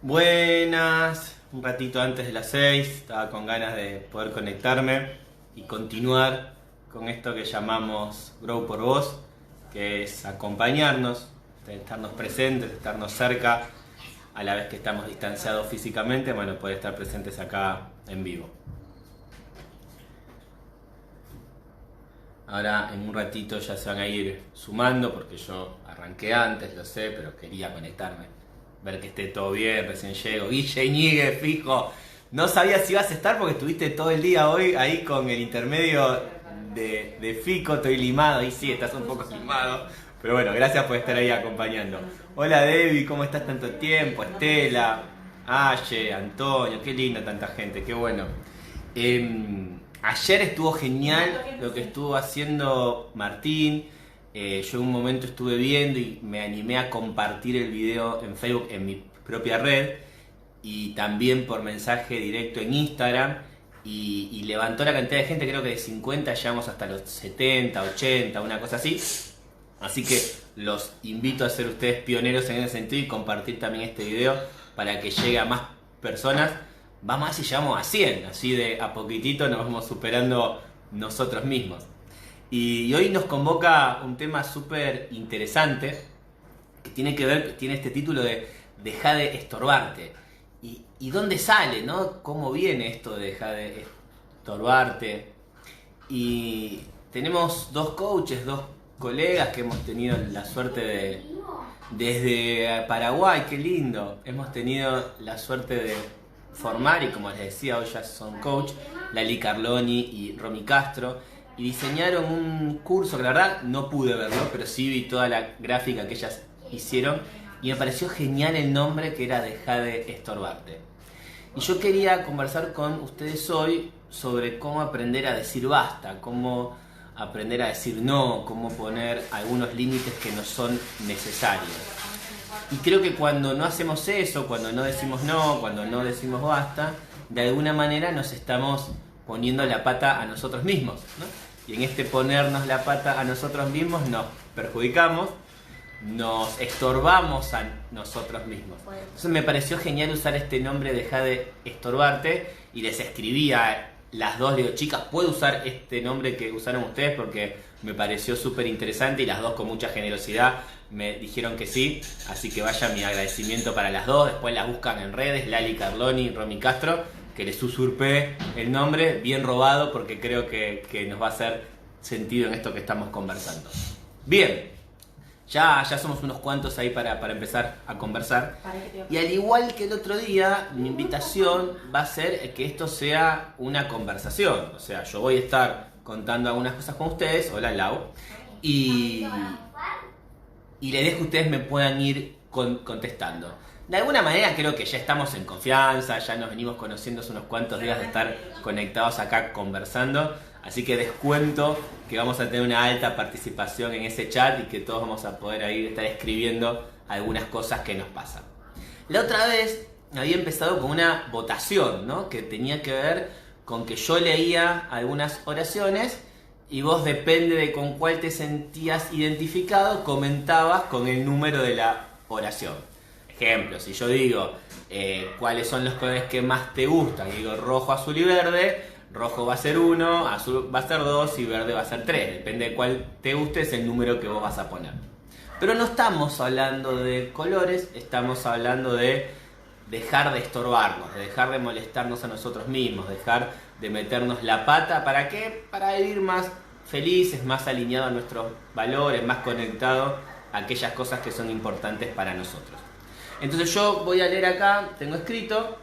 Buenas, un ratito antes de las 6, estaba con ganas de poder conectarme y continuar con esto que llamamos Grow por Vos, que es acompañarnos, estarnos presentes, estarnos cerca, a la vez que estamos distanciados físicamente, bueno, poder estar presentes acá en vivo. Ahora en un ratito ya se van a ir sumando porque yo arranqué antes, lo sé, pero quería conectarme, ver que esté todo bien, recién llego. Guille Ñigue, fijo. No sabía si ibas a estar porque estuviste todo el día hoy ahí con el intermedio de Fico, estoy limado, y sí, estás un poco limado. Pero bueno, gracias por estar ahí acompañando. Hola Debbie, ¿cómo estás tanto tiempo? Estela, Aye, Antonio, qué lindo tanta gente, qué bueno. Ayer estuvo genial lo que estuvo haciendo Martín. Yo en un momento estuve viendo y me animé a compartir el video en Facebook, en mi propia red, y también por mensaje directo en Instagram, y levantó la cantidad de gente, creo que de 50 llegamos hasta los 70, 80, una cosa así. Así que los invito a ser ustedes pioneros en ese sentido y compartir también este video para que llegue a más personas. Vamos a ver si llegamos a 100, así de a poquitito nos vamos superando nosotros mismos. Y hoy nos convoca un tema súper interesante que tiene que ver, tiene este título de Deja de estorbarte. ¿Y dónde sale, no? ¿Cómo viene esto de dejar de estorbarte? Y tenemos dos coaches, dos colegas que hemos tenido la suerte de, desde Paraguay, qué lindo, hemos tenido la suerte de formar, y como les decía, hoy ya son coach, Lali Carloni y Romy Castro, y diseñaron un curso que la verdad no pude verlo, pero sí vi toda la gráfica que ellas hicieron y me pareció genial el nombre, que era Deja de estorbarte. Y yo quería conversar con ustedes hoy sobre cómo aprender a decir basta, cómo aprender a decir no, cómo poner algunos límites que no son necesarios. Y creo que cuando no hacemos eso, cuando no decimos no, cuando no decimos basta, de alguna manera nos estamos poniendo la pata a nosotros mismos, ¿no? Y en este ponernos la pata a nosotros mismos nos perjudicamos, nos estorbamos a nosotros mismos. Entonces me pareció genial usar este nombre, Deja de estorbarte, y les escribí a las dos, le digo, chicas, ¿puedo usar este nombre que usaron ustedes? Porque me pareció súper interesante, y las dos con mucha generosidad me dijeron que sí, así que vaya mi agradecimiento para las dos. Después las buscan en redes, Lali Carloni y Romy Castro, que les usurpé el nombre, bien robado, porque creo que nos va a hacer sentido en esto que estamos conversando. Bien, ya somos unos cuantos ahí para empezar a conversar. Y al igual que el otro día, mi invitación va a ser que esto sea una conversación. O sea, yo voy a estar contando algunas cosas con ustedes, hola Lau, y la idea es que ustedes me puedan ir contestando. De alguna manera creo que ya estamos en confianza, ya nos venimos conociendo hace unos cuantos días de estar conectados acá conversando, así que descuento que vamos a tener una alta participación en ese chat y que todos vamos a poder ahí estar escribiendo algunas cosas que nos pasan. La otra vez había empezado con una votación, ¿no? Que tenía que ver con que yo leía algunas oraciones y vos, depende de con cuál te sentías identificado, comentabas con el número de la oración. Ejemplo, si yo digo cuáles son los colores que más te gustan, y digo rojo, azul y verde, rojo va a ser 1, azul va a ser 2 y verde va a ser 3. Depende de cuál te guste, es el número que vos vas a poner. Pero no estamos hablando de colores, estamos hablando de dejar de estorbarnos, de dejar de molestarnos a nosotros mismos, dejar de meternos la pata. ¿Para qué? Para vivir más felices, más alineados a nuestros valores, más conectados a aquellas cosas que son importantes para nosotros. Entonces yo voy a leer acá, tengo escrito,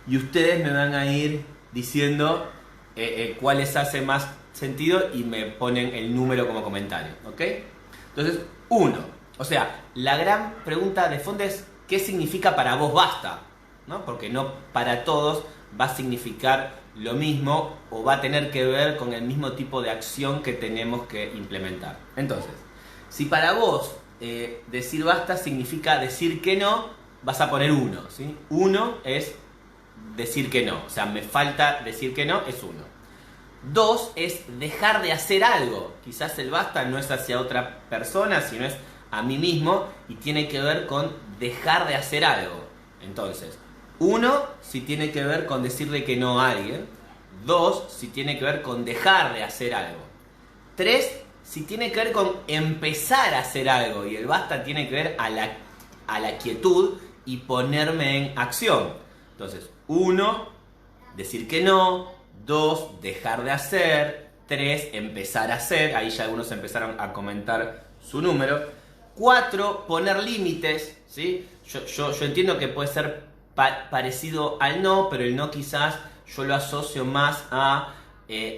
y ustedes me van a ir diciendo cuál les hace más sentido y me ponen el número como comentario, ¿ok? Entonces, 1. O sea, la gran pregunta de fondo es ¿qué significa para vos basta? ¿No? Porque no para todos va a significar lo mismo o va a tener que ver con el mismo tipo de acción que tenemos que implementar. Entonces, si para vos decir basta significa decir que no, vas a poner 1, ¿sí? 1 es decir que no, o sea, me falta decir que no, es 1. 2 es dejar de hacer algo. Quizás el basta no es hacia otra persona, sino es a mí mismo y tiene que ver con dejar de hacer algo. Entonces, 1, si tiene que ver con decirle que no a alguien. 2, si tiene que ver con dejar de hacer algo. 3, si tiene que ver con empezar a hacer algo. Y el basta tiene que ver a la quietud y ponerme en acción. Entonces, 1, decir que no. 2, dejar de hacer. 3, empezar a hacer. Ahí ya algunos empezaron a comentar su número. 4, poner límites, ¿sí? Yo entiendo que puede ser parecido al no, pero el no quizás yo lo asocio más a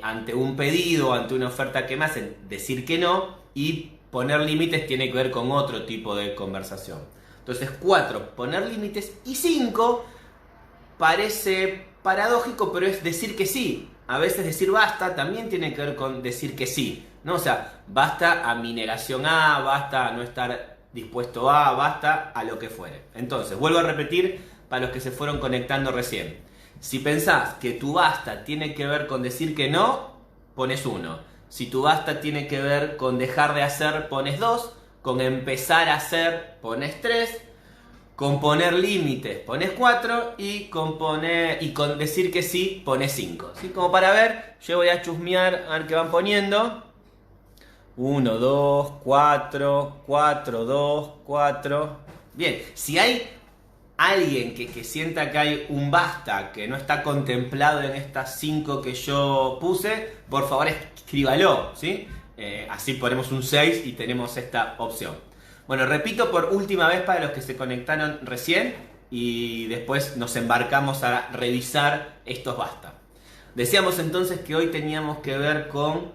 ante un pedido, ante una oferta que me hacen, decir que no, y poner límites tiene que ver con otro tipo de conversación. Entonces 4, poner límites, y 5, parece paradójico, pero es decir que sí. A veces decir basta también tiene que ver con decir que sí, ¿no? O sea, basta a mi negación a, basta a no estar dispuesto a, basta a lo que fuere. Entonces, vuelvo a repetir para los que se fueron conectando recién. Si pensás que tu basta tiene que ver con decir que no, pones 1. Si tu basta tiene que ver con dejar de hacer, pones 2. Con empezar a hacer, pones 3. Con poner límites pones 4 y con decir que sí pones 5. ¿Sí? Como para ver, yo voy a chusmear a ver qué van poniendo. 1, 2, 4, 4, 2, 4. Bien, si hay alguien que sienta que hay un basta que no está contemplado en estas 5 que yo puse, por favor escríbalo, ¿sí? Así ponemos un 6 y tenemos esta opción. Bueno, repito por última vez para los que se conectaron recién y después nos embarcamos a revisar estos basta. Decíamos entonces que hoy teníamos que ver con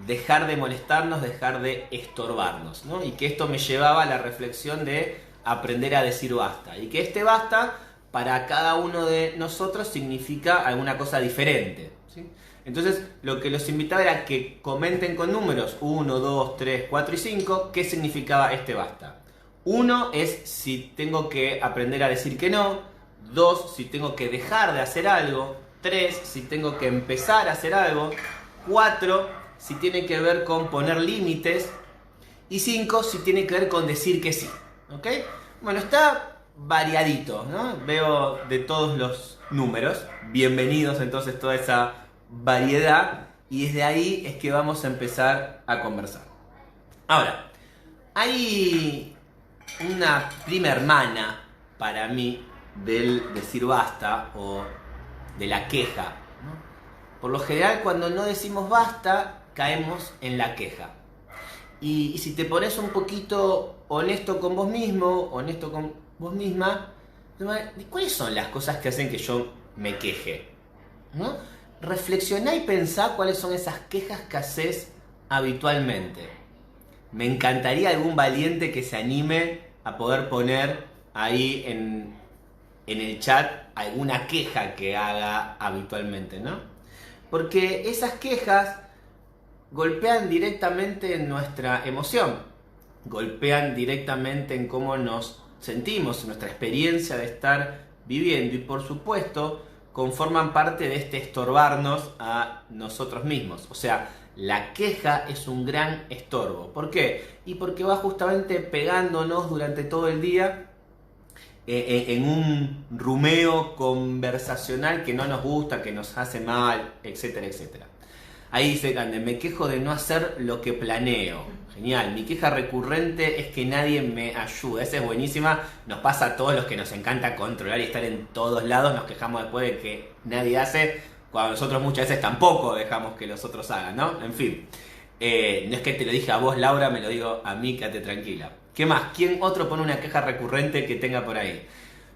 dejar de molestarnos, dejar de estorbarnos, ¿no? Y que esto me llevaba a la reflexión de aprender a decir basta. Y que este basta para cada uno de nosotros significa alguna cosa diferente, ¿sí? Entonces, lo que los invitaba era que comenten con números 1, 2, 3, 4 y 5 qué significaba este basta. 1 es si tengo que aprender a decir que no. 2, si tengo que dejar de hacer algo. 3, si tengo que empezar a hacer algo. 4, si tiene que ver con poner límites. Y 5, si tiene que ver con decir que sí. ¿Ok? Bueno, está variadito, ¿no? Veo de todos los números. Bienvenidos entonces toda esa variedad, y desde ahí es que vamos a empezar a conversar. Ahora, hay una prima hermana para mí del decir basta o de la queja, ¿no? Por lo general, cuando no decimos basta, caemos en la queja. Y si te pones un poquito honesto con vos mismo, honesto con vos misma, ¿cuáles son las cosas que hacen que yo me queje? ¿No? Reflexioná y pensá cuáles son esas quejas que haces habitualmente. Me encantaría algún valiente que se anime a poder poner ahí en el chat alguna queja que haga habitualmente, ¿no? Porque esas quejas golpean directamente en nuestra emoción, golpean directamente en cómo nos sentimos, en nuestra experiencia de estar viviendo, y por supuesto conforman parte de este estorbarnos a nosotros mismos. O sea, la queja es un gran estorbo. ¿Por qué? Y porque va justamente pegándonos durante todo el día en un rumeo conversacional que no nos gusta, que nos hace mal, etcétera, etcétera. Ahí dice Cande, me quejo de no hacer lo que planeo. Genial, mi queja recurrente es que nadie me ayuda. Esa es buenísima, nos pasa a todos los que nos encanta controlar y estar en todos lados, nos quejamos después de que nadie hace, cuando nosotros muchas veces tampoco dejamos que los otros hagan, ¿no? En fin, no es que te lo dije a vos, Laura, me lo digo a mí, quédate tranquila. ¿Qué más? ¿Quién otro pone una queja recurrente que tenga por ahí?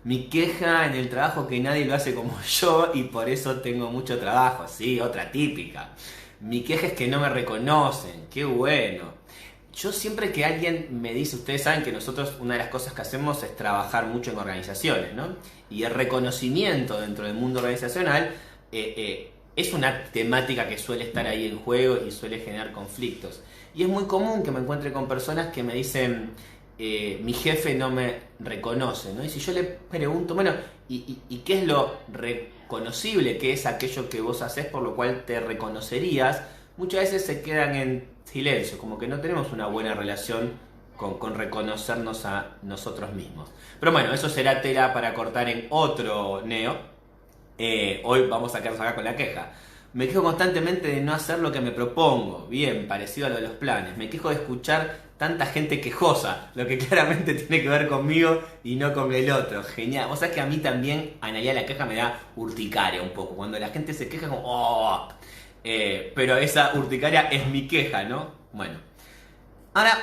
Mi queja en el trabajo que nadie lo hace como yo y por eso tengo mucho trabajo. Sí, otra típica. Mi queja es que no me reconocen. Qué bueno. Yo siempre que alguien me dice, ustedes saben que nosotros una de las cosas que hacemos es trabajar mucho en organizaciones, ¿no? Y el reconocimiento dentro del mundo organizacional es una temática que suele estar ahí en juego y suele generar conflictos. Y es muy común que me encuentre con personas que me dicen, mi jefe no me reconoce, ¿no? Y si yo le pregunto, bueno, ¿y qué es lo reconocible? ¿Qué es aquello que vos haces por lo cual te reconocerías? Muchas veces se quedan en silencio, como que no tenemos una buena relación con reconocernos a nosotros mismos. Pero bueno, eso será tela para cortar en otro neo. Hoy vamos a quedarnos acá con la queja. Me quejo constantemente de no hacer lo que me propongo. Bien, parecido a lo de los planes. Me quejo de escuchar tanta gente quejosa, lo que claramente tiene que ver conmigo y no con el otro. Genial. Vos sabés que a mí también, analizar la queja me da urticaria un poco. Cuando la gente se queja como... ¡oh! Pero esa urticaria es mi queja, ¿no? Bueno. Ahora,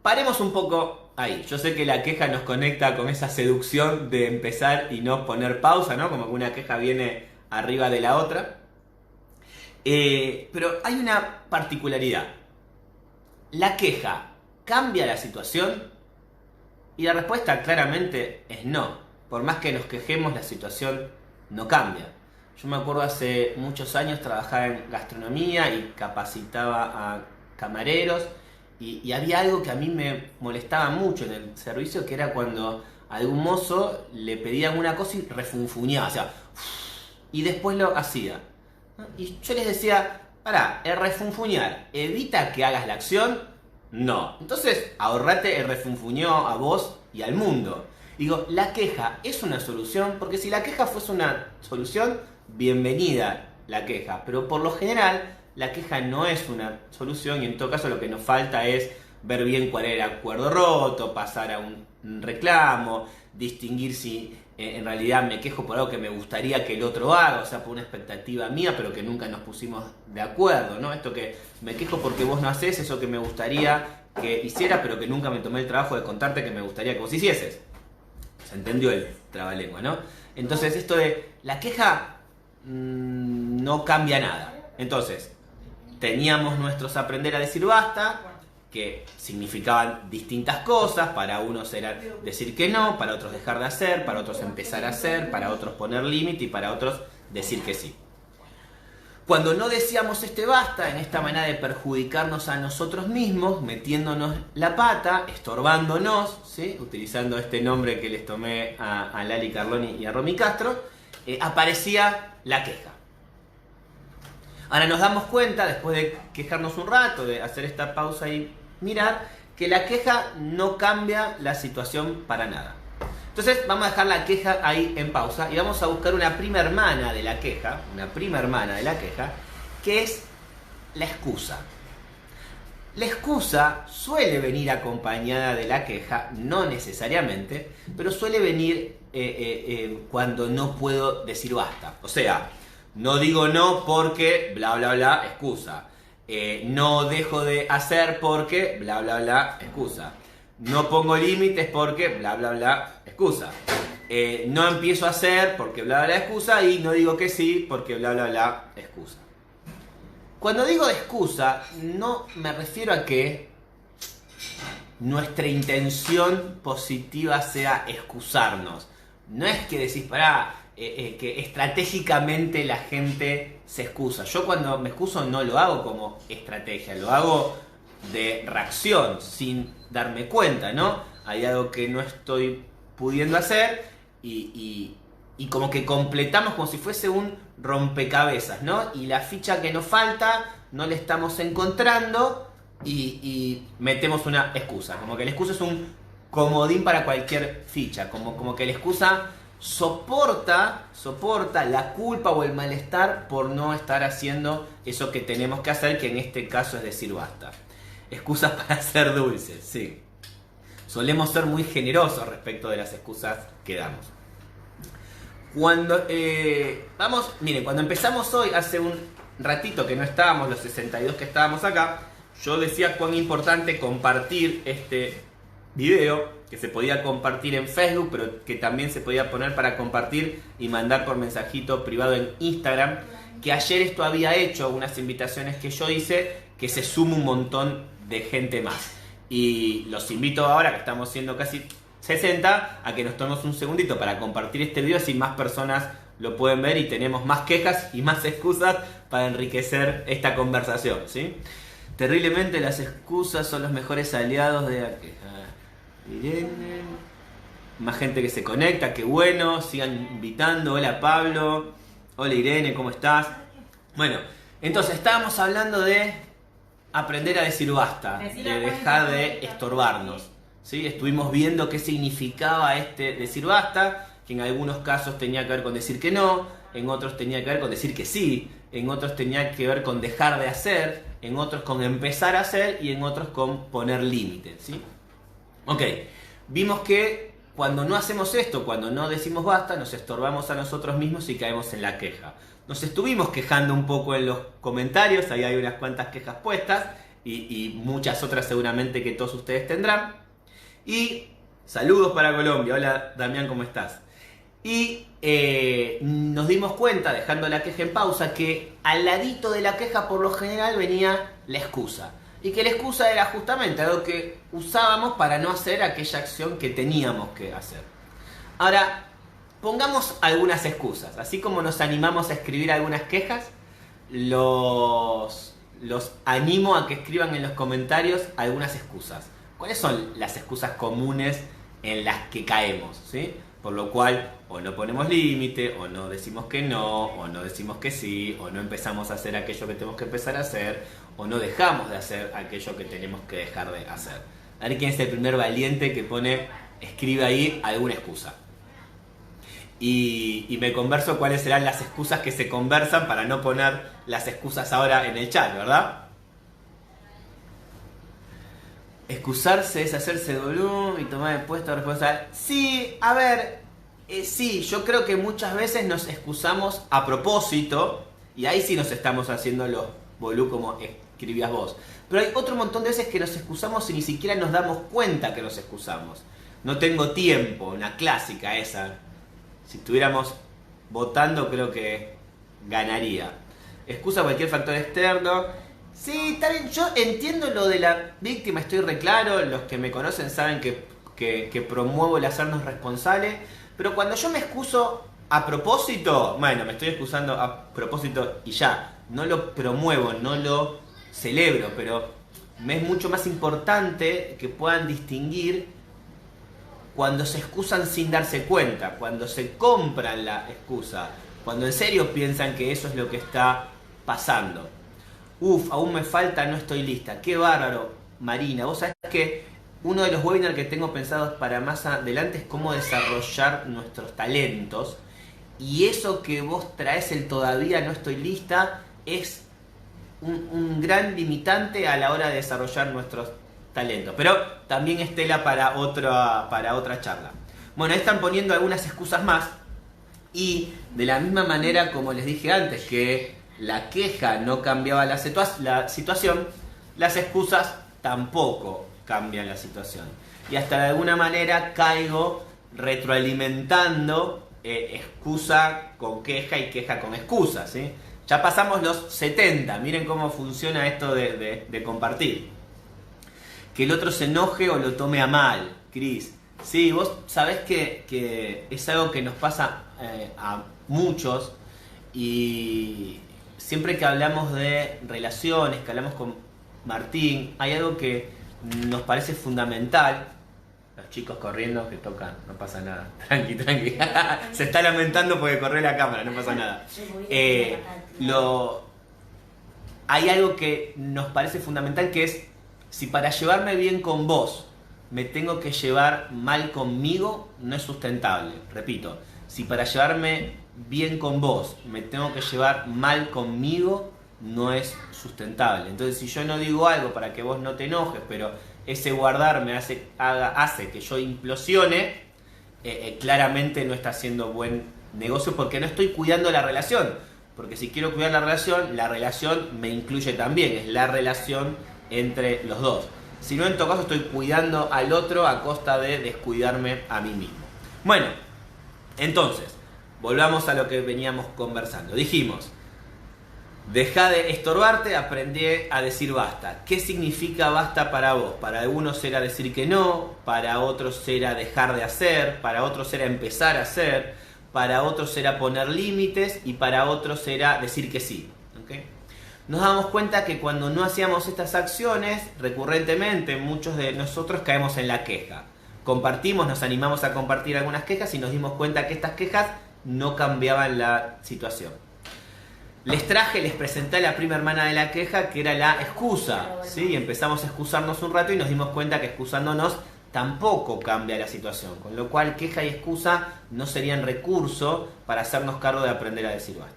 paremos un poco ahí. Yo sé que la queja nos conecta con esa seducción de empezar y no poner pausa, ¿no? Como que una queja viene arriba de la otra. Pero hay una particularidad. ¿La queja cambia la situación? Y la respuesta claramente es no. Por más que nos quejemos, la situación no cambia. Yo me acuerdo hace muchos años trabajaba en gastronomía y capacitaba a camareros. Y había algo que a mí me molestaba mucho en el servicio, que era cuando a algún mozo le pedían una cosa y refunfuñaba, o sea, y después lo hacía. Y yo les decía, pará, el refunfuñar, ¿evita que hagas la acción? No. Entonces, ahorrate el refunfuñeo a vos y al mundo. Digo, la queja es una solución, porque si la queja fuese una solución, bienvenida la queja. Pero por lo general, la queja no es una solución y en todo caso lo que nos falta es ver bien cuál era el acuerdo roto, pasar a un reclamo, distinguir si en realidad me quejo por algo que me gustaría que el otro haga, o sea, por una expectativa mía, pero que nunca nos pusimos de acuerdo, ¿no? Esto que me quejo porque vos no haces eso que me gustaría que hiciera, pero que nunca me tomé el trabajo de contarte que me gustaría que vos hicieses. Se entendió el trabalengua, ¿no? Entonces esto de la queja no cambia nada. Entonces, teníamos nuestros aprender a decir basta, que significaban distintas cosas. Para unos era decir que no, para otros dejar de hacer, para otros empezar a hacer, para otros poner límite y para otros decir que sí. Cuando no decíamos este basta, en esta manera de perjudicarnos a nosotros mismos, metiéndonos la pata, estorbándonos, ¿sí? Utilizando este nombre que les tomé a Lali Carloni y a Romy Castro, aparecía la queja. Ahora nos damos cuenta, después de quejarnos un rato, de hacer esta pausa y mirar, que la queja no cambia la situación para nada. Entonces vamos a dejar la queja ahí en pausa y vamos a buscar una prima hermana de la queja, que es la excusa. La excusa suele venir acompañada de la queja, no necesariamente, pero suele venir cuando no puedo decir basta. O sea, no digo no porque bla bla bla, excusa. No dejo de hacer porque bla bla bla, excusa. No pongo límites porque bla bla bla, excusa. No empiezo a hacer porque bla bla bla, excusa. Y no digo que sí porque bla bla bla, excusa. Cuando digo excusa, no me refiero a que nuestra intención positiva sea excusarnos. No es que decís, pará, que estratégicamente la gente se excusa. Yo cuando me excuso no lo hago como estrategia, lo hago de reacción, sin darme cuenta, ¿no? Hay algo que no estoy pudiendo hacer y como que completamos como si fuese un rompecabezas, ¿no? Y la ficha que nos falta no la estamos encontrando y metemos una excusa. Como que la excusa es un comodín para cualquier ficha, como que la excusa soporta la culpa o el malestar por no estar haciendo eso que tenemos que hacer, que en este caso es decir basta. Excusas para ser dulces, sí. Solemos ser muy generosos respecto de las excusas que damos. Cuando cuando empezamos hoy, hace un ratito que no estábamos, los 62 que estábamos acá, yo decía cuán importante compartir este video, que se podía compartir en Facebook, pero que también se podía poner para compartir y mandar por mensajito privado en Instagram, que ayer esto había hecho unas invitaciones que yo hice, que se suma un montón de gente más. Y los invito ahora, que estamos siendo casi 60, a que nos tomemos un segundito para compartir este video, así más personas lo pueden ver y tenemos más quejas y más excusas para enriquecer esta conversación, ¿sí? Terriblemente las excusas son los mejores aliados de la queja. Irene, más gente que se conecta, qué bueno, sigan invitando. Hola Pablo, hola Irene, ¿cómo estás? Bueno, entonces estábamos hablando de aprender a decir basta, de dejar de estorbarnos. ¿sí? Estuvimos viendo qué significaba este decir basta, que en algunos casos tenía que ver con decir que no, en otros tenía que ver con decir que sí, en otros tenía que ver con dejar de hacer, en otros con empezar a hacer y en otros con poner límites, ¿sí? Ok, vimos que cuando no hacemos esto, cuando no decimos basta, nos estorbamos a nosotros mismos y caemos en la queja. Nos estuvimos quejando un poco en los comentarios, ahí hay unas cuantas quejas puestas y muchas otras seguramente que todos ustedes tendrán. Y saludos para Colombia, hola Damián, ¿cómo estás? Y nos dimos cuenta, dejando la queja en pausa, que al ladito de la queja por lo general venía la excusa. Y que la excusa era justamente algo que usábamos para no hacer aquella acción que teníamos que hacer. Ahora, pongamos algunas excusas. Así como nos animamos a escribir algunas quejas, los animo a que escriban en los comentarios algunas excusas. ¿Cuáles son las excusas comunes en las que caemos? ¿Sí? Por lo cual, o no ponemos límite, o no decimos que no, o no decimos que sí, o no empezamos a hacer aquello que tenemos que empezar a hacer, o no dejamos de hacer aquello que tenemos que dejar de hacer. A ver quién es el primer valiente que escribe ahí alguna excusa. Y me converso cuáles serán las excusas que se conversan para no poner las excusas ahora en el chat, ¿verdad? Excusarse es hacerse dolor y tomar el puesto de responsabilidad. Sí, a ver, sí, yo creo que muchas veces nos excusamos a propósito y ahí sí nos estamos haciendo los bolú como escribías vos. Pero hay otro montón de veces que nos excusamos y ni siquiera nos damos cuenta que nos excusamos. No tengo tiempo, una clásica esa. Si estuviéramos votando creo que ganaría. Excusa cualquier factor externo. Sí, está bien, yo entiendo lo de la víctima, estoy re claro, los que me conocen saben que promuevo el hacernos responsables, pero cuando yo me excuso a propósito, bueno, me estoy excusando a propósito y ya, no lo promuevo, no lo celebro, pero me es mucho más importante que puedan distinguir cuando se excusan sin darse cuenta, cuando se compran la excusa, cuando en serio piensan que eso es lo que está pasando. Uf, aún me falta, no estoy lista. Qué bárbaro, Marina. Vos sabés que uno de los webinars que tengo pensados para más adelante es cómo desarrollar nuestros talentos. Y eso que vos traes, el todavía no estoy lista, es un gran limitante a la hora de desarrollar nuestros talentos. Pero también es tela para otra charla. Bueno, ahí están poniendo algunas excusas más. Y de la misma manera como les dije antes, que la queja no cambiaba la situación, las excusas tampoco cambian la situación. Y hasta de alguna manera caigo retroalimentando excusa con queja y queja con excusa, ¿sí? Ya pasamos los 70, miren cómo funciona esto de compartir. Que el otro se enoje o lo tome a mal, Cris. Sí, vos sabés que es algo que nos pasa a muchos y siempre que hablamos de relaciones, que hablamos con Martín, hay algo que nos parece fundamental. Los chicos corriendo que tocan, no pasa nada. Tranqui. Se está lamentando porque corrió la cámara, no pasa nada. Hay algo que nos parece fundamental, que es: si para llevarme bien con vos me tengo que llevar mal conmigo, no es sustentable. Repito, si para llevarme bien con vos me tengo que llevar mal conmigo, no es sustentable. Entonces, si yo no digo algo para que vos no te enojes, pero ese guardarme hace que yo implosione, claramente no está haciendo buen negocio, porque no estoy cuidando la relación. Porque si quiero cuidar la relación me incluye también, es la relación entre los dos. Si no, en todo caso estoy cuidando al otro a costa de descuidarme a mí mismo. Bueno, entonces, volvamos a lo que veníamos conversando. Dijimos, deja de estorbarte, aprendí a decir basta. ¿Qué significa basta para vos? Para algunos era decir que no, para otros era dejar de hacer, para otros era empezar a hacer, para otros era poner límites y para otros era decir que sí. ¿Okay? Nos damos cuenta que cuando no hacíamos estas acciones, recurrentemente muchos de nosotros caemos en la queja. Compartimos, nos animamos a compartir algunas quejas y nos dimos cuenta que estas quejas no cambiaban la situación. Les presenté a la prima hermana de la queja, que era la excusa, ¿sí? Y empezamos a excusarnos un rato y nos dimos cuenta que excusándonos tampoco cambia la situación, con lo cual queja y excusa no serían recurso para hacernos cargo de aprender a decir basta.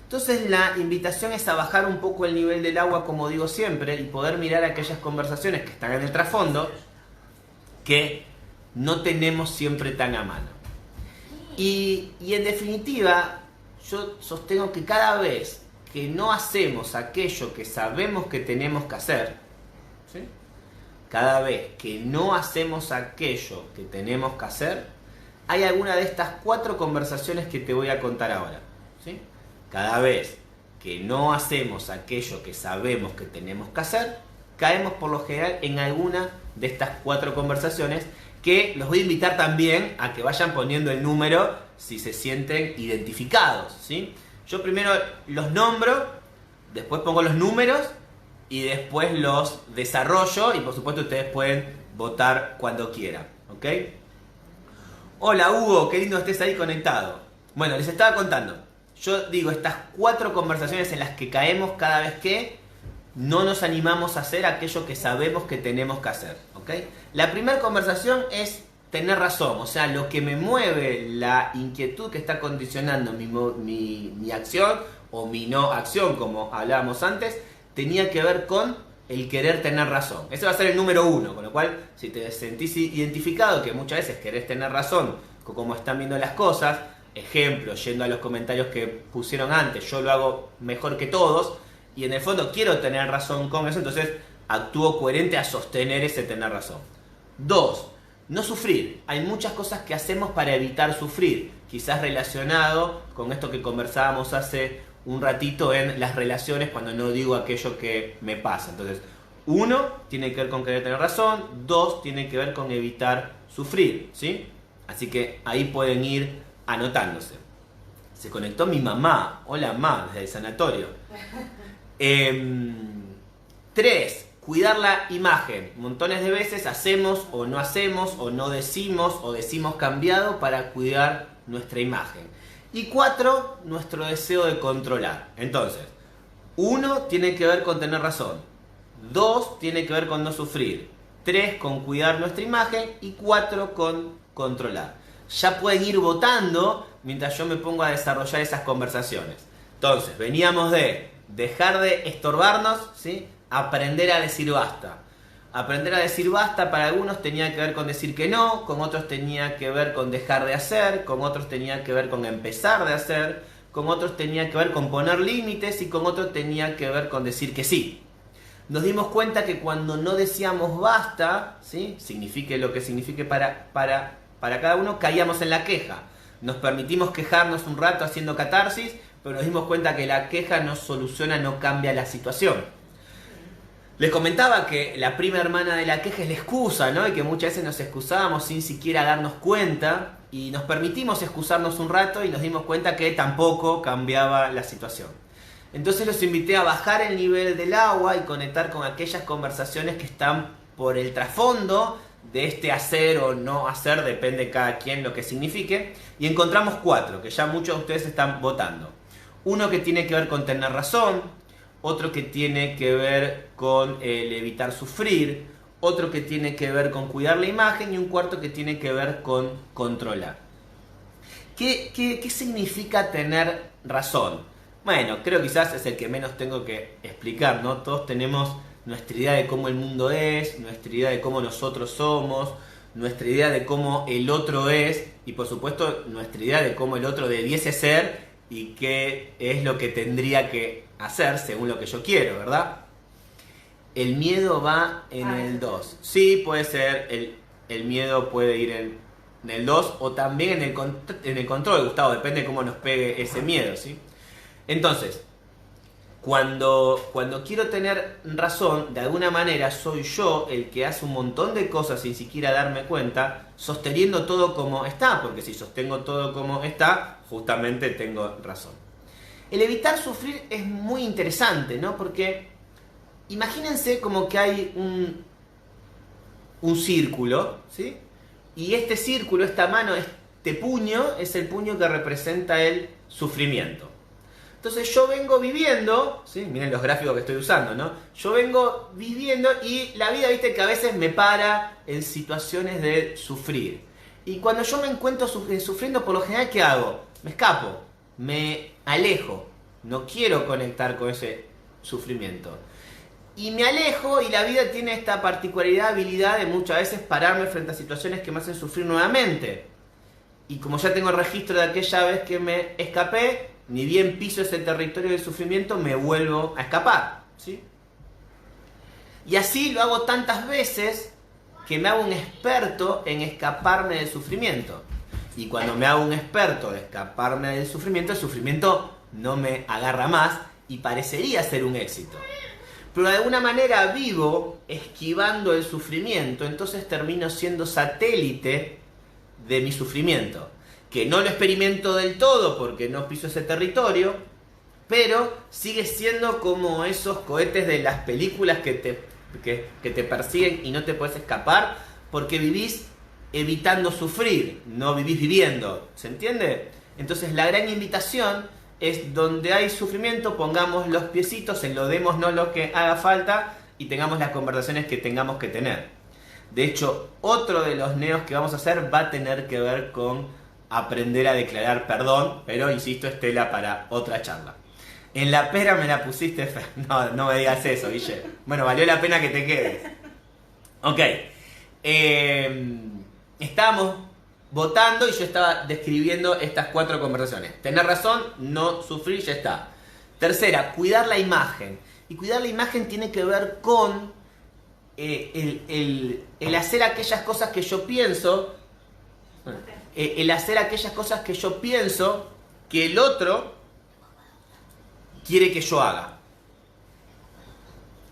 Entonces la invitación es a bajar un poco el nivel del agua, como digo siempre, y poder mirar aquellas conversaciones que están en el trasfondo que no tenemos siempre tan a mano. Y en definitiva, yo sostengo que cada vez que no hacemos aquello que sabemos que tenemos que hacer, ¿sí? Cada vez que no hacemos aquello que tenemos que hacer, hay alguna de estas 4 conversaciones que te voy a contar ahora, ¿sí? Cada vez que no hacemos aquello que sabemos que tenemos que hacer, caemos por lo general en alguna de estas 4 conversaciones, que los voy a invitar también a que vayan poniendo el número si se sienten identificados, ¿sí? Yo primero los nombro, después pongo los números y después los desarrollo, y por supuesto ustedes pueden votar cuando quieran, ¿ok? Hola Hugo, qué lindo estés ahí conectado. Bueno, les estaba contando. Yo digo estas 4 conversaciones en las que caemos cada vez que no nos animamos a hacer aquello que sabemos que tenemos que hacer, ¿ok? La primera conversación es tener razón, o sea, lo que me mueve, la inquietud que está condicionando mi acción o mi no acción, como hablábamos antes, tenía que ver con el querer tener razón. Ese va a ser el número 1, con lo cual, si te sentís identificado, que muchas veces querés tener razón con cómo están viendo las cosas, ejemplo, yendo a los comentarios que pusieron antes, yo lo hago mejor que todos, y en el fondo quiero tener razón con eso, entonces actúo coherente a sostener ese tener razón. 2. No sufrir. Hay muchas cosas que hacemos para evitar sufrir, quizás relacionado con esto que conversábamos hace un ratito en las relaciones cuando no digo aquello que me pasa. Entonces, 1 tiene que ver con querer tener razón, 2 tiene que ver con evitar sufrir, ¿sí? Así que ahí pueden ir anotándose. Se conectó mi mamá. Hola, mamá, desde el sanatorio. 3. Cuidar la imagen. Montones de veces hacemos o no decimos cambiado para cuidar nuestra imagen. Y 4, nuestro deseo de controlar. Entonces, 1 tiene que ver con tener razón. 2 tiene que ver con no sufrir. 3 con cuidar nuestra imagen. Y 4 con controlar. Ya pueden ir votando mientras yo me pongo a desarrollar esas conversaciones. Entonces, veníamos de dejar de estorbarnos, ¿sí? Aprender a decir basta. Aprender a decir basta para algunos tenía que ver con decir que no, con otros tenía que ver con dejar de hacer, con otros tenía que ver con empezar de hacer, con otros tenía que ver con poner límites y con otros tenía que ver con decir que sí. Nos dimos cuenta que cuando no decíamos basta, ¿sí? Signifique lo que signifique para cada uno, caíamos en la queja. Nos permitimos quejarnos un rato haciendo catarsis, pero nos dimos cuenta que la queja no soluciona, no cambia la situación. Les comentaba que la prima hermana de la queja es la excusa, ¿no? Y que muchas veces nos excusábamos sin siquiera darnos cuenta y nos permitimos excusarnos un rato y nos dimos cuenta que tampoco cambiaba la situación. Entonces los invité a bajar el nivel del agua y conectar con aquellas conversaciones que están por el trasfondo de este hacer o no hacer, depende de cada quien lo que signifique, y encontramos 4, que ya muchos de ustedes están votando. 1 que tiene que ver con tener razón, otro que tiene que ver con el evitar sufrir, otro que tiene que ver con cuidar la imagen y un 4 que tiene que ver con controlar. ¿Qué significa tener razón? Bueno, creo que quizás es el que menos tengo que explicar, ¿no? Todos tenemos nuestra idea de cómo el mundo es, nuestra idea de cómo nosotros somos, nuestra idea de cómo el otro es y por supuesto nuestra idea de cómo el otro debiese ser y qué es lo que tendría que hacer según lo que yo quiero, ¿verdad? El miedo va en el 2. Sí, puede ser, el miedo puede ir en el 2 o también en el control, Gustavo, depende de cómo nos pegue ese miedo, ¿sí? Entonces, cuando quiero tener razón, de alguna manera soy yo el que hace un montón de cosas sin siquiera darme cuenta, sosteniendo todo como está, porque si sostengo todo como está, justamente tengo razón. El evitar sufrir es muy interesante, ¿no? Porque imagínense como que hay un círculo, ¿sí? Y este círculo, esta mano, este puño, es el puño que representa el sufrimiento. Entonces yo vengo viviendo, ¿sí? Miren los gráficos que estoy usando, ¿no? Yo vengo viviendo y la vida, viste, que a veces me para en situaciones de sufrir. Y cuando yo me encuentro sufriendo, por lo general, ¿qué hago? Me escapo, me alejo, no quiero conectar con ese sufrimiento. Y me alejo y la vida tiene esta particularidad, habilidad de muchas veces pararme frente a situaciones que me hacen sufrir nuevamente. Y como ya tengo el registro de aquella vez que me escapé, ni bien piso ese territorio del sufrimiento, me vuelvo a escapar, ¿sí? Y así lo hago tantas veces que me hago un experto en escaparme del sufrimiento. Y cuando me hago un experto de escaparme del sufrimiento, el sufrimiento no me agarra más y parecería ser un éxito. Pero de alguna manera vivo esquivando el sufrimiento, entonces termino siendo satélite de mi sufrimiento. Que no lo experimento del todo porque no piso ese territorio, pero sigue siendo como esos cohetes de las películas que te persiguen y no te puedes escapar porque vivís evitando sufrir, no vivís viviendo. ¿Se entiende? Entonces la gran invitación es donde hay sufrimiento, pongamos los piecitos, enlodémonos lo que haga falta y tengamos las conversaciones que tengamos que tener. De hecho, otro de los neos que vamos a hacer va a tener que ver con aprender a declarar perdón, pero insisto, es tela para otra charla. En la pera me la pusiste, no, no me digas eso, Guille. Bueno, valió la pena que te quedes. Ok. Estábamos votando y yo estaba describiendo estas 4 conversaciones. Tener razón, no sufrir, ya está. Tercera, cuidar la imagen. Y cuidar la imagen tiene que ver con el hacer aquellas cosas que yo pienso, el hacer aquellas cosas que yo pienso que el otro quiere que yo haga.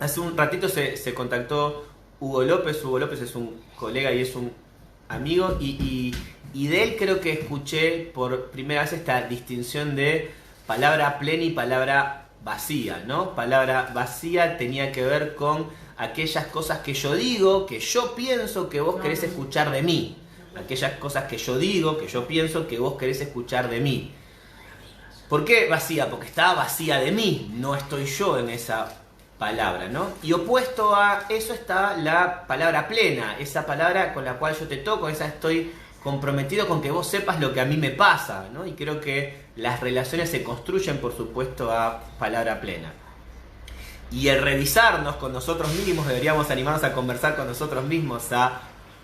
Hace un ratito se contactó Hugo López. Hugo López es un colega y es un amigo y de él creo que escuché por primera vez esta distinción de palabra plena y palabra vacía, ¿no? Palabra vacía tenía que ver con aquellas cosas que yo digo, que yo pienso que vos querés escuchar de mí. Aquellas cosas que yo digo, que yo pienso que vos querés escuchar de mí. ¿Por qué vacía? Porque está vacía de mí, no estoy yo en esa palabra, ¿no? Y opuesto a eso está la palabra plena, esa palabra con la cual yo te toco, esa estoy comprometido con que vos sepas lo que a mí me pasa, ¿no? Y creo que las relaciones se construyen, por supuesto, a palabra plena. Y el revisarnos con nosotros mismos, deberíamos animarnos a conversar con nosotros mismos a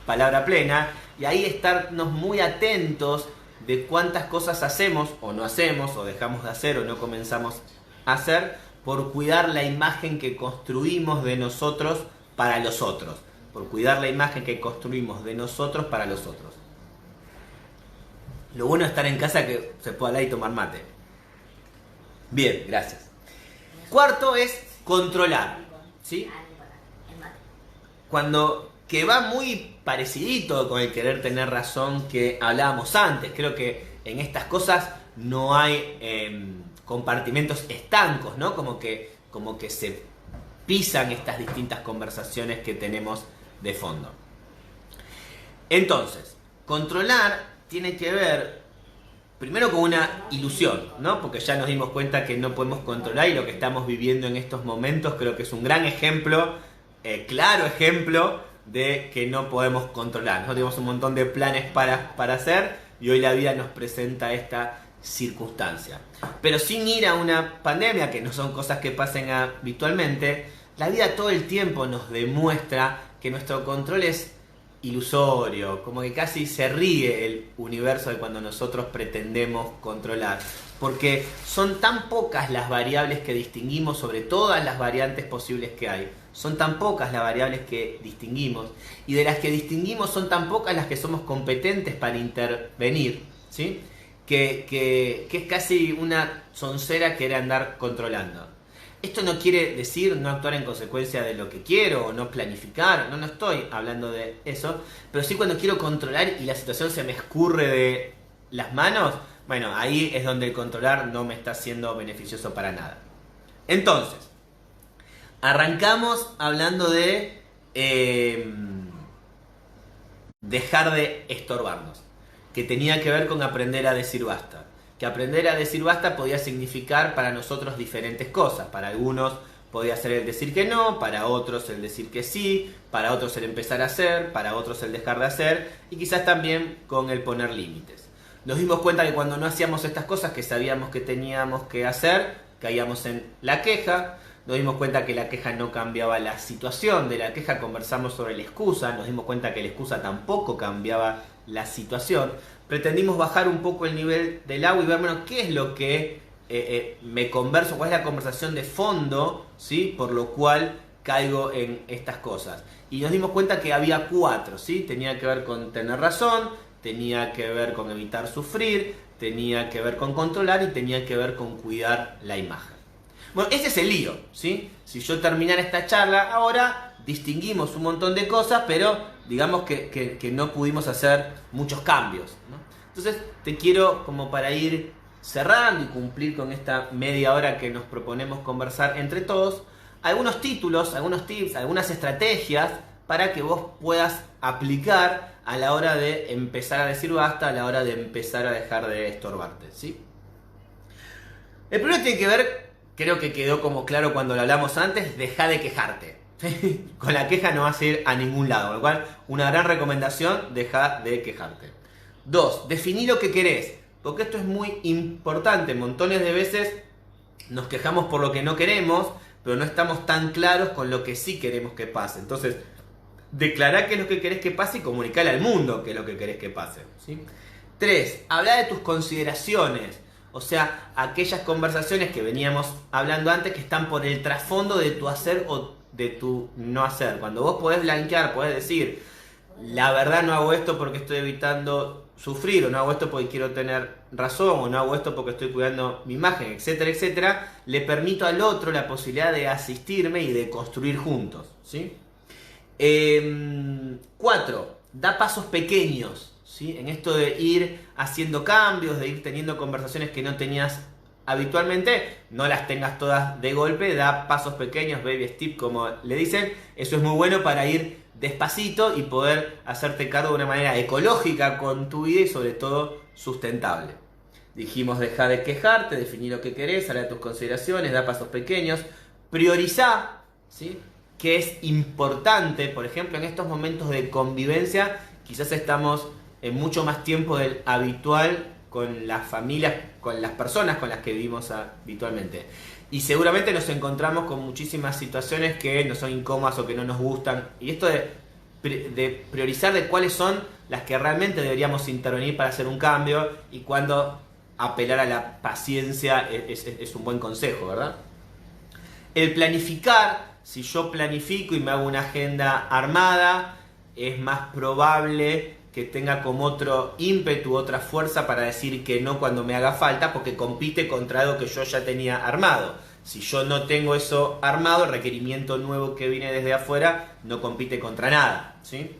palabra plena, y ahí estarnos muy atentos de cuántas cosas hacemos o no hacemos, o dejamos de hacer o no comenzamos a hacer, por cuidar la imagen que construimos de nosotros para los otros. Por cuidar la imagen que construimos de nosotros para los otros. Lo bueno es estar en casa que se pueda hablar y tomar mate. Bien, gracias. Cuarto es controlar, ¿sí? Que va muy parecidito con el querer tener razón que hablábamos antes. Creo que en estas cosas no hay compartimentos estancos, ¿no? Como que se pisan estas distintas conversaciones que tenemos de fondo. Entonces, controlar tiene que ver primero con una ilusión, ¿no? Porque ya nos dimos cuenta que no podemos controlar y lo que estamos viviendo en estos momentos creo que es un gran ejemplo, claro ejemplo de que no podemos controlar. Nosotros tenemos un montón de planes para hacer y hoy la vida nos presenta esta circunstancia. Pero sin ir a una pandemia, que no son cosas que pasen habitualmente, la vida todo el tiempo nos demuestra que nuestro control es ilusorio, como que casi se ríe el universo de cuando nosotros pretendemos controlar, porque son tan pocas las variables que distinguimos sobre todas las variantes posibles que hay, son tan pocas las variables que distinguimos, y de las que distinguimos son tan pocas las que somos competentes para intervenir, ¿sí? Que es casi una soncera querer andar controlando. Esto no quiere decir no actuar en consecuencia de lo que quiero o no planificar, no estoy hablando de eso, pero sí cuando quiero controlar y la situación se me escurre de las manos, bueno, ahí es donde el controlar no me está siendo beneficioso para nada. Entonces, arrancamos hablando de dejar de estorbarnos, que tenía que ver con aprender a decir basta. que aprender a decir basta podía significar para nosotros diferentes cosas. Para algunos podía ser el decir que no, para otros el decir que sí, para otros el empezar a hacer, para otros el dejar de hacer y quizás también con el poner límites. Nos dimos cuenta que cuando no hacíamos estas cosas que sabíamos que teníamos que hacer, caíamos en la queja. Nos dimos cuenta que la queja no cambiaba la situación, de la queja conversamos sobre la excusa, nos dimos cuenta que la excusa tampoco cambiaba la situación. Pretendimos bajar un poco el nivel del agua y ver, bueno, qué es lo que me converso, cuál es la conversación de fondo, ¿sí? Por lo cual caigo en estas cosas. Y nos dimos cuenta que había 4, ¿sí? Tenía que ver con tener razón, tenía que ver con evitar sufrir, tenía que ver con controlar y tenía que ver con cuidar la imagen. Bueno, ese es el lío, ¿sí? Si yo terminara esta charla ahora, distinguimos un montón de cosas, pero digamos que no pudimos hacer muchos cambios, ¿no? Entonces te quiero, como para ir cerrando y cumplir con esta media hora que nos proponemos conversar entre todos, algunos títulos, algunos tips, algunas estrategias para que vos puedas aplicar a la hora de empezar a decir basta, a la hora de empezar a dejar de estorbarte, ¿sí? El primero tiene que ver, creo que quedó como claro cuando lo hablamos antes, deja de quejarte. Con la queja no vas a ir a ningún lado, con lo cual una gran recomendación, deja de quejarte. 2, definí lo que querés, porque esto es muy importante. Montones de veces nos quejamos por lo que no queremos, pero no estamos tan claros con lo que sí queremos que pase. Entonces, declará qué es lo que querés que pase y comunicale al mundo qué es lo que querés que pase, ¿sí? 3, habla de tus consideraciones. O sea, aquellas conversaciones que veníamos hablando antes que están por el trasfondo de tu hacer o de tu no hacer. Cuando vos podés blanquear, podés decir, la verdad no hago esto porque estoy evitando sufrir, o no hago esto porque quiero tener razón, o no hago esto porque estoy cuidando mi imagen, etcétera, etcétera, le permito al otro la posibilidad de asistirme y de construir juntos, ¿sí? 4, da pasos pequeños, ¿sí? En esto de ir haciendo cambios, de ir teniendo conversaciones que no tenías habitualmente, no las tengas todas de golpe, da pasos pequeños, baby step como le dicen. Eso es muy bueno para ir despacito y poder hacerte cargo de una manera ecológica con tu vida y sobre todo sustentable. Dijimos, deja de quejarte, definí lo que querés, habla de tus consideraciones, da pasos pequeños, priorizá, ¿sí? Que es importante, por ejemplo, en estos momentos de convivencia, quizás estamos en mucho más tiempo del habitual con las familias, con las personas con las que vivimos habitualmente. Y seguramente nos encontramos con muchísimas situaciones que nos son incómodas o que no nos gustan. Y esto de priorizar de cuáles son las que realmente deberíamos intervenir para hacer un cambio y cuándo apelar a la paciencia es un buen consejo, ¿verdad? El planificar, si yo planifico y me hago una agenda armada, es más probable que tenga como otro ímpetu, otra fuerza para decir que no cuando me haga falta, porque compite contra algo que yo ya tenía armado. Si yo no tengo eso armado, el requerimiento nuevo que viene desde afuera no compite contra nada, ¿sí?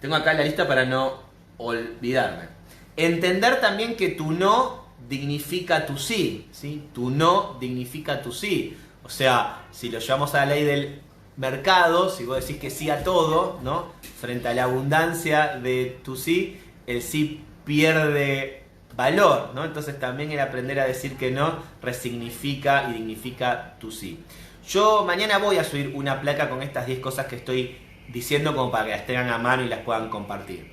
Tengo acá la lista para no olvidarme. Entender también que tu no dignifica tu sí, ¿sí? Tu no dignifica tu sí. O sea, si lo llevamos a la ley del mercado, si vos decís que sí a todo, ¿no? Frente a la abundancia de tu sí, el sí pierde valor, ¿no? Entonces también el aprender a decir que no resignifica y dignifica tu sí. Yo mañana voy a subir una placa con estas 10 cosas que estoy diciendo como para que las tengan a mano y las puedan compartir.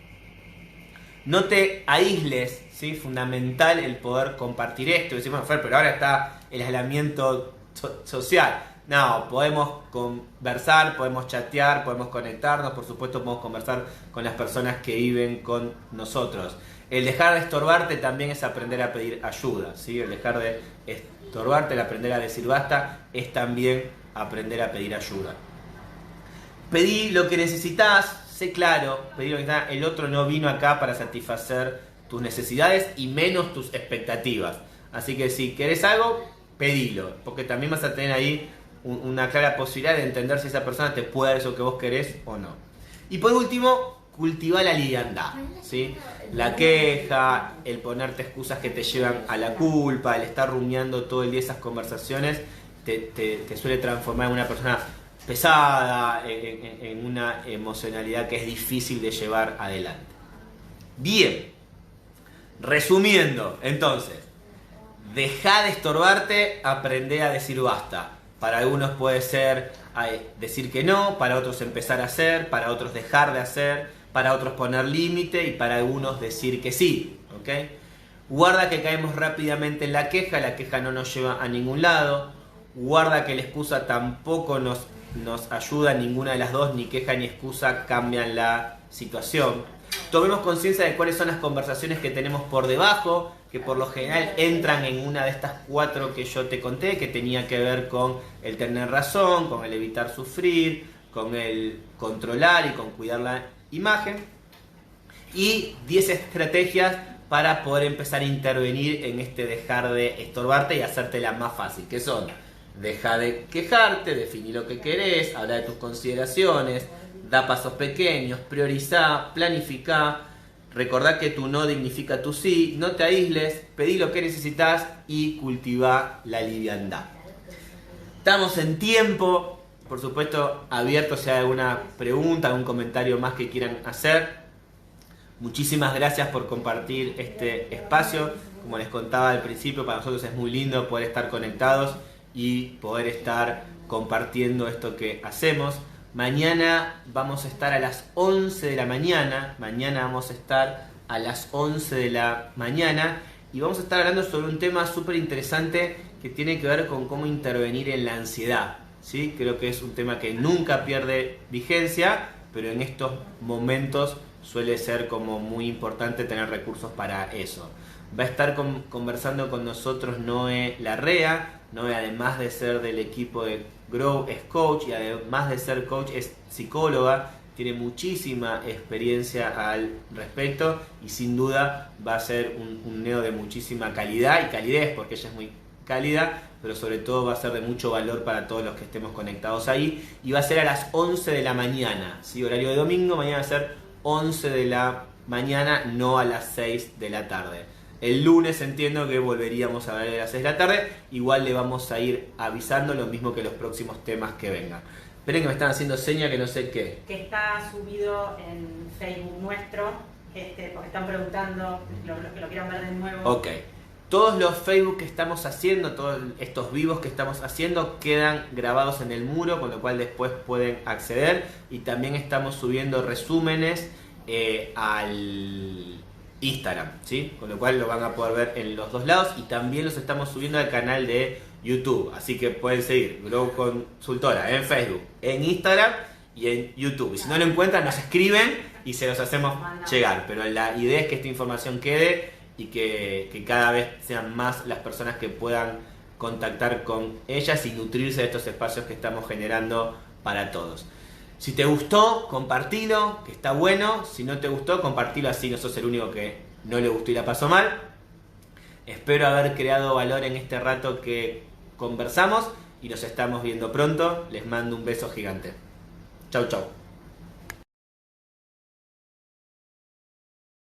No te aísles, ¿sí? Fundamental el poder compartir esto. Decimos, Fer, pero ahora está el aislamiento social. No, podemos conversar, podemos chatear, podemos conectarnos, por supuesto podemos conversar con las personas que viven con nosotros. El dejar de estorbarte también es aprender a pedir ayuda, ¿sí? El dejar de estorbarte, el aprender a decir basta, es también aprender a pedir ayuda. Pedí lo que necesitas, sé claro, pedí lo que necesitas. El otro no vino acá para satisfacer tus necesidades y menos tus expectativas. Así que si querés algo, pedilo, porque también vas a tener ahí una clara posibilidad de entender si esa persona te puede dar eso que vos querés o no. Y por último, cultivar la liviandad, ¿sí? La queja, el ponerte excusas que te llevan a la culpa, el estar rumiando todo el día esas conversaciones, te suele transformar en una persona pesada, en una emocionalidad que es difícil de llevar adelante. Bien, resumiendo, entonces, Deja de estorbarte, aprende a decir basta. Para algunos puede ser decir que no, para otros empezar a hacer, para otros dejar de hacer, para otros poner límite y para algunos decir que sí. ¿Ok? Guarda que caemos rápidamente en la queja no nos lleva a ningún lado. Guarda que la excusa tampoco nos ayuda, ninguna de las dos, ni queja ni excusa cambian la situación. Tomemos conciencia de cuáles son las conversaciones que tenemos por debajo, que por lo general entran en una de estas 4 que yo te conté, que tenía que ver con el tener razón, con el evitar sufrir, con el controlar y con cuidar la imagen. Y 10 estrategias para poder empezar a intervenir en este dejar de estorbarte y hacértela más fácil, que son: deja de quejarte, definí lo que querés, habla de tus consideraciones, da pasos pequeños, priorizá, planificá, recordá que tu no dignifica tu sí, no te aísles, pedí lo que necesitas y cultivá la liviandad. Estamos en tiempo, por supuesto, abierto si hay alguna pregunta, algún comentario más que quieran hacer. Muchísimas gracias por compartir este espacio. Como les contaba al principio, para nosotros es muy lindo poder estar conectados y poder estar compartiendo esto que hacemos. Mañana vamos a estar a las 11 de la mañana. Y vamos a estar hablando sobre un tema súper interesante que tiene que ver con cómo intervenir en la ansiedad. ¿Sí? Creo que es un tema que nunca pierde vigencia, pero en estos momentos suele ser como muy importante tener recursos para eso. Va a estar conversando con nosotros Noé Larrea. Noé, además de ser del equipo de Grow, es coach, y además de ser coach es psicóloga. Tiene muchísima experiencia al respecto y sin duda va a ser un neo de muchísima calidad y calidez, porque ella es muy cálida, pero sobre todo va a ser de mucho valor para todos los que estemos conectados ahí. Y va a ser a las 11 de la mañana, ¿sí? Horario de domingo. Mañana va a ser 11 de la mañana, no a las 6 de la tarde. El lunes entiendo que volveríamos a ver a las 6 de la tarde. Igual le vamos a ir avisando, lo mismo que los próximos temas que vengan. Esperen que me están haciendo seña que no sé qué. Que está subido en Facebook nuestro, porque están preguntando, los que lo quieran ver de nuevo. Ok. Todos los Facebook que estamos haciendo, todos estos vivos que estamos haciendo quedan grabados en el muro, con lo cual después pueden acceder. Y también estamos subiendo resúmenes al Instagram, ¿sí? Con lo cual lo van a poder ver en los dos lados. Y también los estamos subiendo al canal de YouTube. Así que pueden seguir Grow Consultora en Facebook, en Instagram y en YouTube. Y si no lo encuentran, nos escriben y se los hacemos llegar. Pero la idea es que esta información quede y que cada vez sean más las personas que puedan contactar con ellas y nutrirse de estos espacios que estamos generando para todos. Si te gustó, compartilo, que está bueno. Si no te gustó, compartilo, así no sos el único que no le gustó y la pasó mal. Espero haber creado valor en este rato que conversamos y nos estamos viendo pronto. Les mando un beso gigante. Chau, chau.